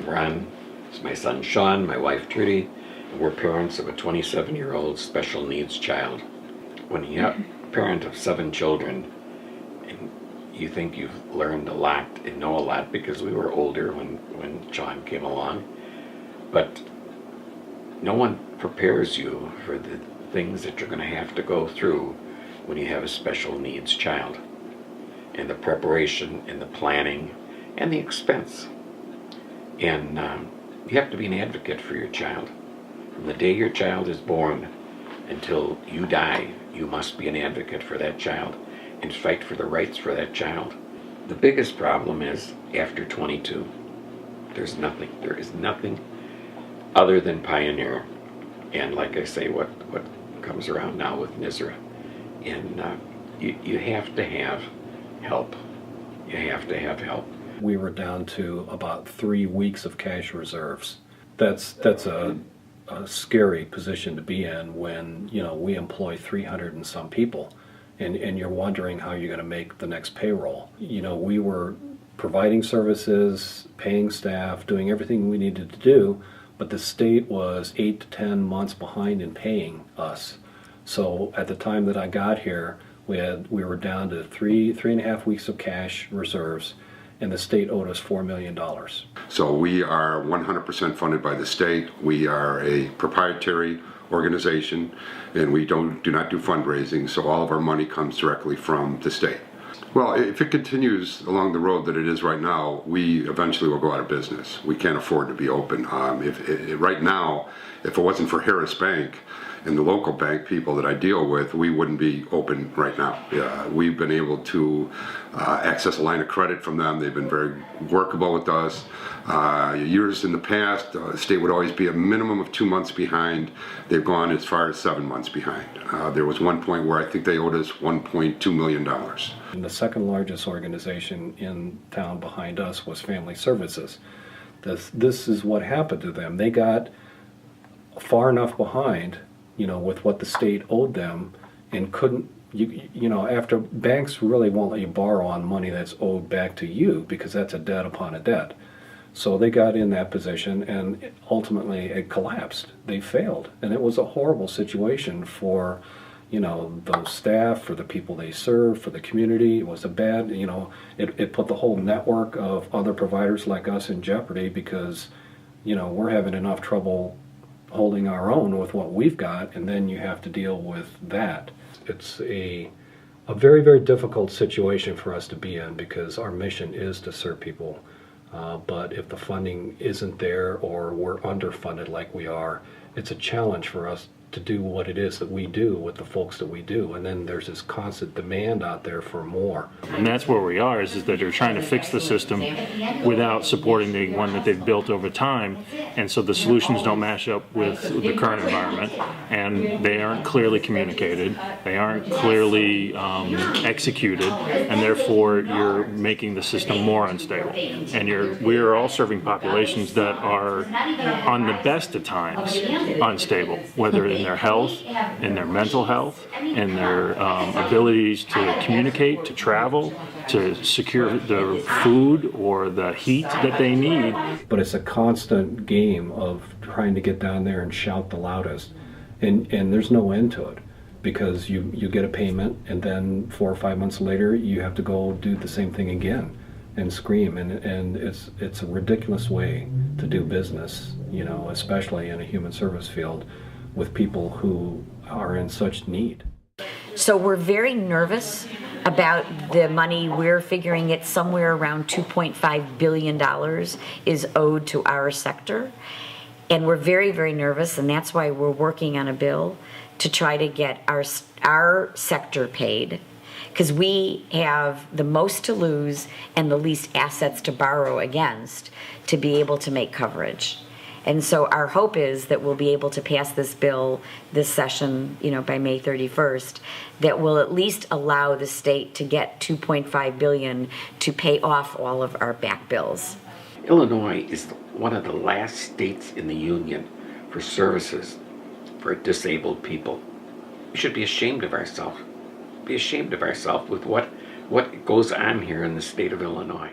Ron, it's my son Sean, my wife Trudy, and we're parents of a 27-year-old special needs child. When you're a parent of 7 children, and you think you've learned a lot and know a lot because we were older when Sean came along, but no one prepares you for the things that you're going to have to go through when you have a special needs child, and the preparation and the planning and the expense. And you have to be an advocate for your child. From the day your child is born until you die, you must be an advocate for that child and fight for the rights for that child. The biggest problem is after 22. There is nothing other than Pioneer. And like I say, what comes around now with NISRA. And you have to have help. You have to have help. We were down to about 3 weeks of cash reserves. That's a scary position to be in when, you know, we employ 300 and some people, and you're wondering how you're going to make the next payroll. You know, we were providing services, paying staff, doing everything we needed to do, but the state was 8 to 10 months behind in paying us. So at the time that I got here, we were down to three and a half weeks of cash reserves, and the state owed us $4 million. So we are 100% funded by the state. We are a proprietary organization, and we do not do fundraising, so all of our money comes directly from the state. Well, if it continues along the road that it is right now, we eventually will go out of business. We can't afford to be open. Right now, if it wasn't for Harris Bank and the local bank people that I deal with, we wouldn't be open right now. We've been able to access a line of credit from them. They've been very workable with us. Years in the past, the state would always be a minimum of 2 months behind. They've gone as far as 7 months behind. There was one point where I think they owed us $1.2 million. And the second largest organization in town behind us was Family Services. This is what happened to them. They got far enough behind, you know, with what the state owed them, and couldn't, you know, after banks really won't let you borrow on money that's owed back to you because that's a debt upon a debt. So they got in that position, and ultimately it collapsed. They failed, and it was a horrible situation for, you know, those staff, for the people they serve, for the community. It was a bad, you know, it put the whole network of other providers like us in jeopardy because, you know, we're having enough trouble holding our own with what we've got, and then you have to deal with that. It's a very, very difficult situation for us to be in because our mission is to serve people. But if the funding isn't there or we're underfunded like we are, it's a challenge for us to do what it is that we do with the folks that we do, and then there's this constant demand out there for more. And that's where we are, is that they're trying to fix the system without supporting the one that they've built over time, and so the solutions don't match up with the current environment, and they aren't clearly communicated, they aren't clearly executed, and therefore you're making the system more unstable. And we're all serving populations that are, on the best of times, unstable, whether in their health, in their mental health, in their abilities to communicate, to travel, to secure the food or the heat that they need. But it's a constant game of trying to get down there and shout the loudest. And there's no end to it, because you get a payment, and then 4 or 5 months later you have to go do the same thing again and scream, and it's a ridiculous way to do business, you know, especially in a human service field with people who are in such need. So we're very nervous about the money. We're figuring it's somewhere around $2.5 billion is owed to our sector. And we're very, very nervous, and that's why we're working on a bill to try to get our sector paid, because we have the most to lose and the least assets to borrow against to be able to make coverage. And so our hope is that we'll be able to pass this bill this session, you know, by May 31st, that will at least allow the state to get $2.5 billion to pay off all of our back bills. Illinois is one of the last states in the union for services for disabled people. We should be ashamed of ourselves. Be ashamed of ourselves with what goes on here in the state of Illinois.